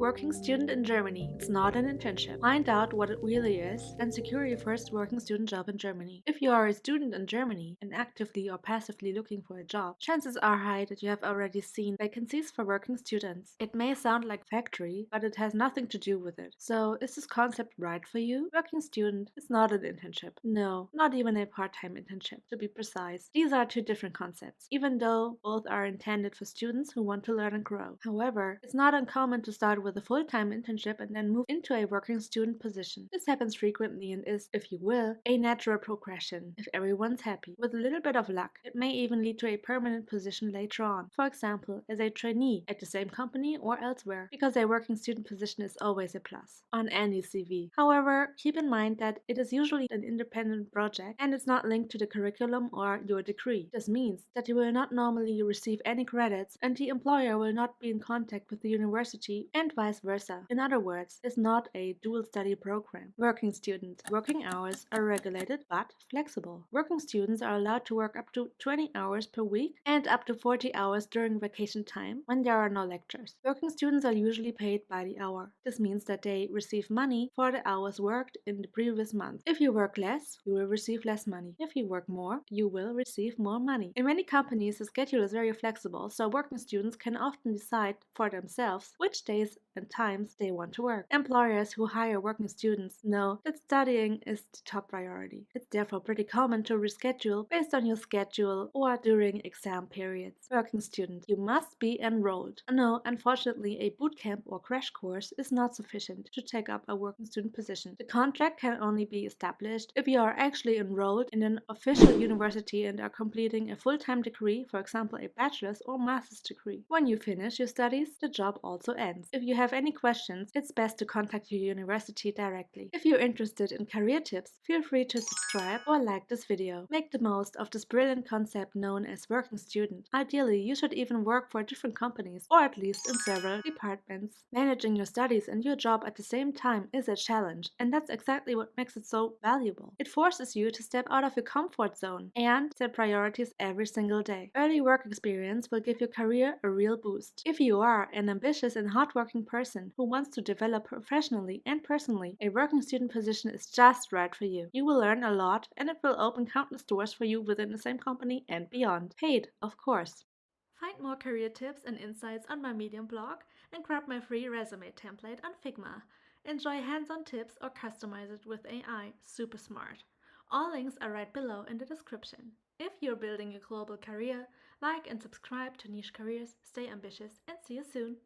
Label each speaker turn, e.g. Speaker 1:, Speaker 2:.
Speaker 1: Working student in Germany. It's not an internship. Find out what it really is and secure your first working student job in Germany. If you are a student in Germany and actively or passively looking for a job, chances are high that you have already seen vacancies for working students. It may sound like factory, but it has nothing to do with it. So, is this concept right for you? Working student is not an internship. No, not even a part-time internship, to be precise. These are two different concepts, even though both are intended for students who want to learn and grow. However, it's not uncommon to start with a full-time internship and then move into a working student position. This happens frequently and is, if you will, a natural progression if everyone's happy. With a little bit of luck, it may even lead to a permanent position later on, for example, as a trainee at the same company or elsewhere, because a working student position is always a plus on any CV. However, keep in mind that it is usually an independent project and it's not linked to the curriculum or your degree. This means that you will not normally receive any credits and the employer will not be in contact with the university and vice versa. In other words, it's not a dual study program. Working students' working hours are regulated but flexible. Working students are allowed to work up to 20 hours per week and up to 40 hours during vacation time when there are no lectures. Working students are usually paid by the hour. This means that they receive money for the hours worked in the previous month. If you work less, you will receive less money. If you work more, you will receive more money. In many companies, the schedule is very flexible, so working students can often decide for themselves which days and times they want to work. Employers who hire working students know that studying is the top priority. It's therefore pretty common to reschedule based on your schedule or during exam periods. Working student, you must be enrolled. No, unfortunately, a bootcamp or crash course is not sufficient to take up a working student position. The contract can only be established if you are actually enrolled in an official university and are completing a full-time degree, for example, a bachelor's or master's degree. When you finish your studies, the job also ends. If you have any questions, it's best to contact your university directly. If you're interested in career tips, feel free to subscribe or like this video. Make the most of this brilliant concept known as working student. Ideally, you should even work for different companies or at least in several departments. Managing your studies and your job at the same time is a challenge, and that's exactly what makes it so valuable. It forces you to step out of your comfort zone and set priorities every single day. Early work experience will give your career a real boost. If you are an ambitious and hardworking person who wants to develop professionally and personally, a working student position is just right for you. You will learn a lot and it will open countless doors for you within the same company and beyond. Paid, of course. Find more career tips and insights on my Medium blog and grab my free resume template on Figma. Enjoy hands-on tips or customize it with AI. Super smart. All links are right below in the description. If you're building a global career, like and subscribe to Niche Careers, stay ambitious, and see you soon!